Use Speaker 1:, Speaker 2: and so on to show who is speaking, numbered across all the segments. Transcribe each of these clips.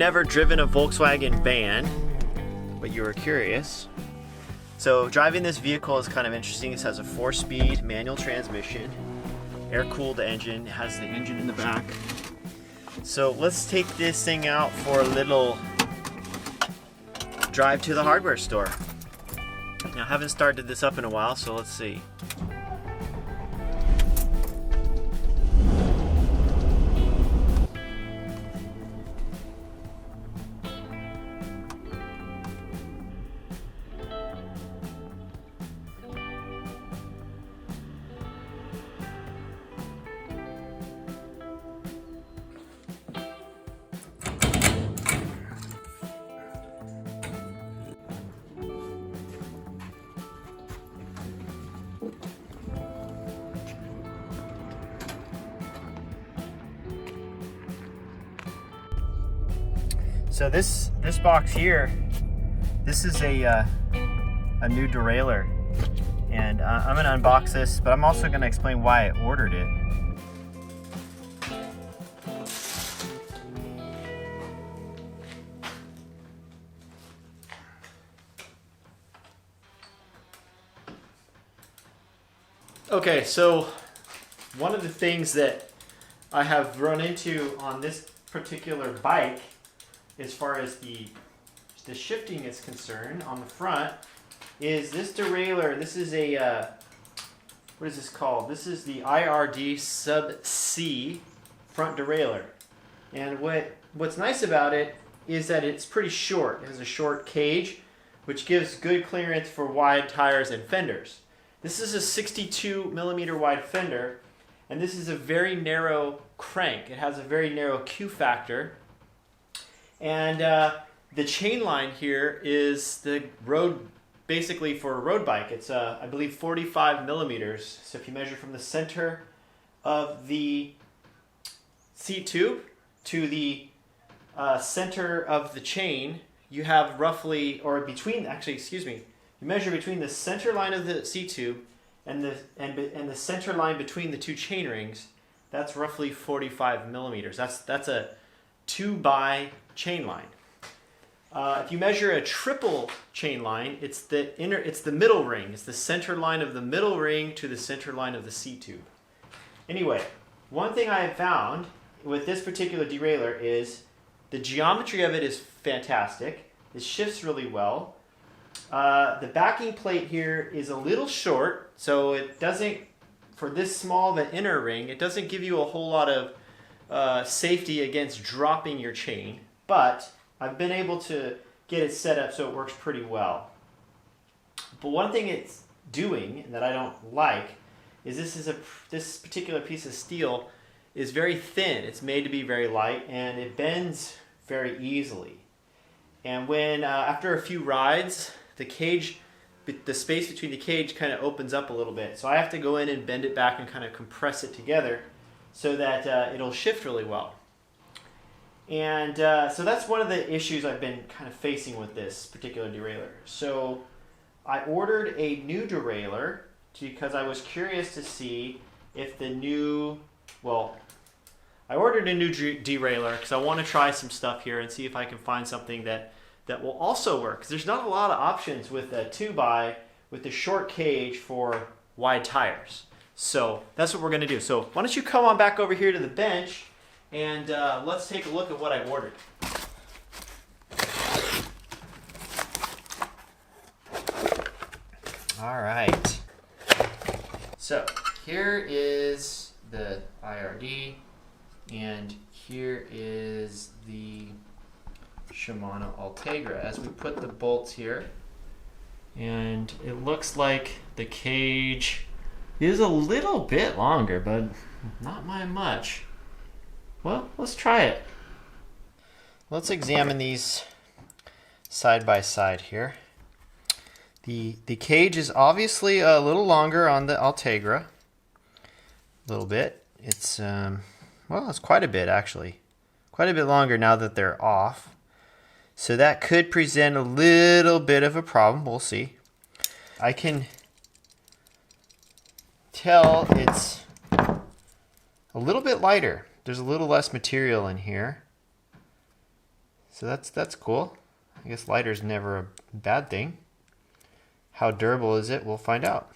Speaker 1: never driven a Volkswagen van, but you were curious. So driving this vehicle is kind of interesting. It has a 4-speed manual transmission, air-cooled engine. It has the engine in the back. So let's take this thing out for a little drive to the hardware store. Now, I haven't started this up in a while, so let's see. So this box here, this is a new derailleur, and I'm gonna unbox this, but I'm also gonna explain why I ordered it. Okay, so one of the things that I have run into on this particular bike, as far as the shifting is concerned on the front, is this derailleur. This is a what is this called? This is the IRD Sub C front derailleur, and what's nice about it is that it's pretty short. It has a short cage, which gives good clearance for wide tires and fenders. This is a 62 millimeter wide fender, and this is a very narrow crank. It has a very narrow Q factor. And the chain line here is the road, basically for a road bike. It's, I believe, 45 millimeters. So if you measure from the center of the seat tube to the center of the chain, you have roughly, or between, actually, excuse me, you measure between the center line of the seat tube and the center line between the two chain rings. That's roughly 45 millimeters. That's a 2x chain line. If you measure a triple chain line, it's the middle ring. It's the center line of the middle ring to the center line of the seat tube. Anyway, one thing I have found with this particular derailleur is the geometry of it is fantastic. It shifts really well. The backing plate here is a little short, so it doesn't, for this small of an inner ring, it doesn't give you a whole lot of safety against dropping your chain, but I've been able to get it set up so it works pretty well. But one thing it's doing that I don't like is this particular piece of steel is very thin. It's made to be very light, and it bends very easily. And when after a few rides, the space between the cage kind of opens up a little bit. So I have to go in and bend it back and kind of compress it together so that it'll shift really well. And so that's one of the issues I've been kind of facing with this particular derailleur. So I ordered a new derailleur because I was curious to see if the new, I ordered a new derailleur because I want to try some stuff here and see if I can find something that will also work. Because there's not a lot of options with a 2x with the short cage for wide tires. So that's what we're going to do. So why don't you come on back over here to the bench and let's take a look at what I ordered. All right. So here is the IRD, and here is the Shimano Ultegra. As we put the bolts here, and it looks like the cage is a little bit longer, but not by much. Well, let's try it. Let's examine these side by side here. The cage is obviously a little longer on the Ultegra. A little bit. It's it's quite a bit actually. Quite a bit longer now that they're off. So that could present a little bit of a problem. We'll see. I can tell it's a little bit lighter. There's a little less material in here. So that's cool. I guess lighter's never a bad thing. How durable is it? We'll find out.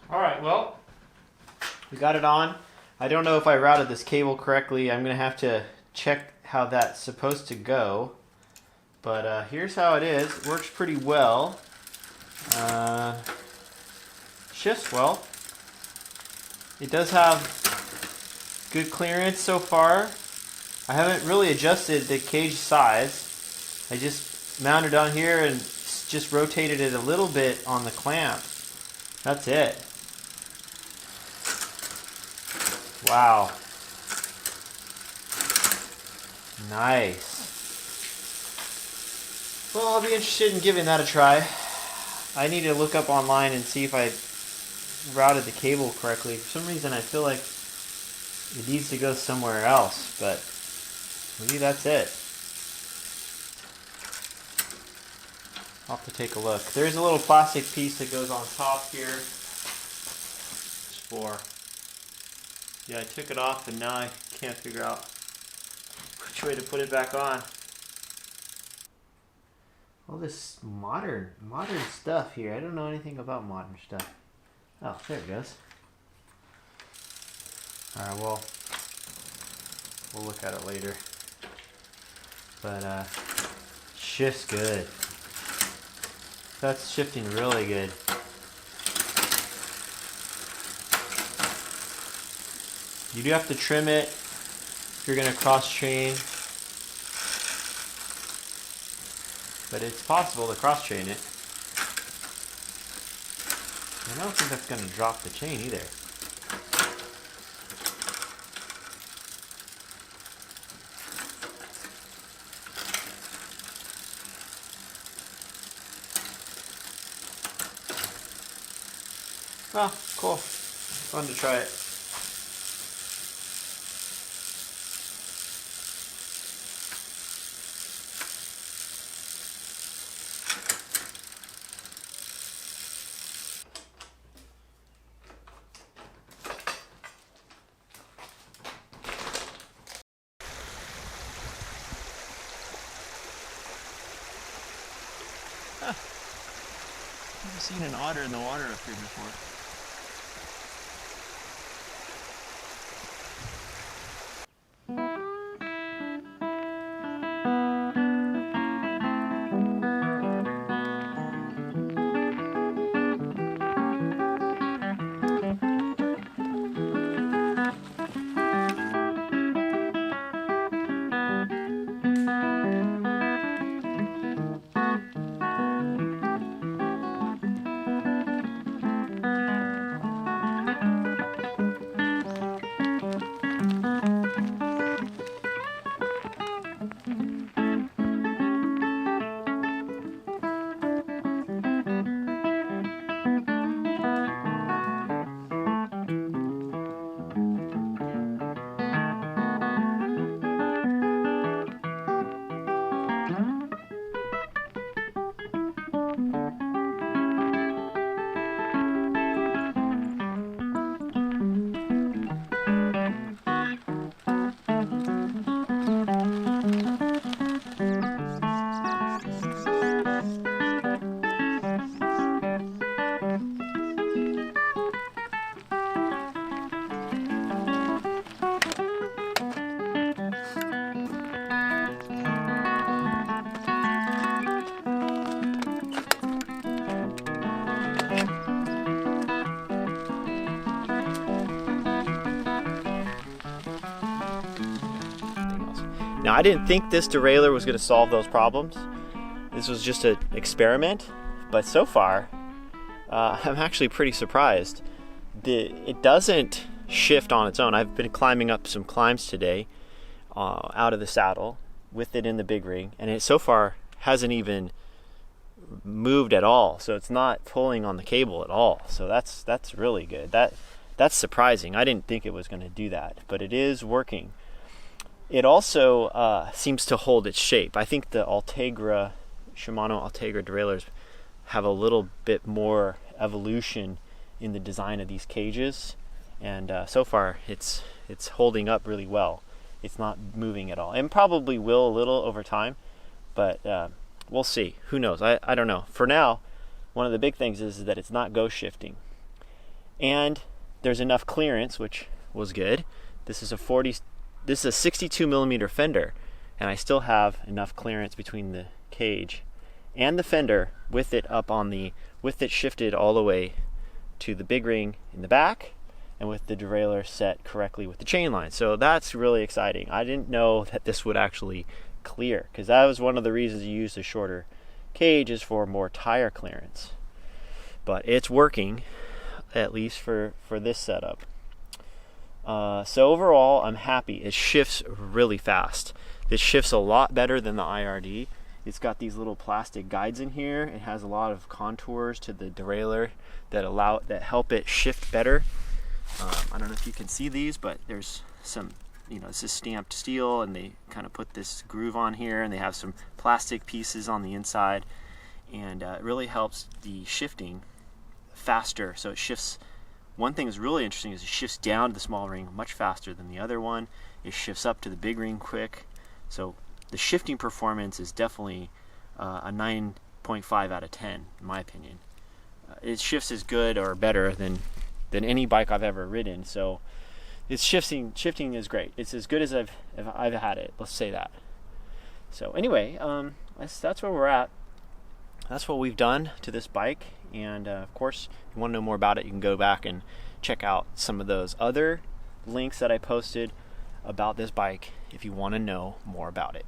Speaker 1: All right, well, we got it on. I don't know if I routed this cable correctly. I'm gonna have to check how that's supposed to go. But here's how it is. It works pretty well. Shifts well. It does have good clearance so far. I haven't really adjusted the cage size. I just mounted on here and just rotated it a little bit on the clamp. That's it. Wow. Nice. Well, I'll be interested in giving that a try. I need to look up online and see if I routed the cable correctly. For some reason I feel like it needs to go somewhere else, but maybe that's it. I'll have to take a look. There's a little plastic piece that goes on top here. Just for... Yeah, I took it off and now I can't figure out which way to put it back on. All this modern stuff here. I don't know anything about modern stuff. Oh, there it goes. Alright, well, we'll look at it later. But, shifts good. That's shifting really good. You do have to trim it if you're going to cross train. But it's possible to cross train it. I don't think that's going to drop the chain either. Oh, cool. Fun to try it.
Speaker 2: Never seen an otter in the water up here before.
Speaker 1: Now, I didn't think this derailleur was going to solve those problems. This was just an experiment, but so far, I'm actually pretty surprised. It doesn't shift on its own. I've been climbing up some climbs today out of the saddle with it in the big ring, and it so far hasn't even moved at all. So it's not pulling on the cable at all. So that's really good. That's surprising. I didn't think it was going to do that, but it is working. It also seems to hold its shape. I think the Ultegra, Shimano Ultegra derailleurs have a little bit more evolution in the design of these cages, and so far it's holding up really well. it's not moving at all. And probably will a little over time, but we'll see. Who knows? I don't know. For now, one of the big things is that it's not ghost shifting. And there's enough clearance, which was good. This is a 62 millimeter fender, and I still have enough clearance between the cage and the fender with it shifted all the way to the big ring in the back, and with the derailleur set correctly with the chain line. So that's really exciting. I didn't know that this would actually clear, because that was one of the reasons you use a shorter cage, is for more tire clearance. But it's working, at least for this setup. So overall, I'm happy. It shifts really fast. It shifts a lot better than the IRD. It's got these little plastic guides in here. It has a lot of contours to the derailleur that help it shift better. I don't know if you can see these, but there's some, this is stamped steel, and they kind of put this groove on here, and they have some plastic pieces on the inside, and it really helps the shifting faster. So it shifts. One thing that's really interesting is it shifts down to the small ring much faster than the other one. It shifts up to the big ring quick. So the shifting performance is definitely a 9.5 out of 10, in my opinion. It shifts as good or better than any bike I've ever ridden. So it's shifting is great. It's as good as I've had it. Let's say that. So anyway, that's where we're at. That's what we've done to this bike. And of course, if you want to know more about it, you can go back and check out some of those other links that I posted about this bike if you want to know more about it.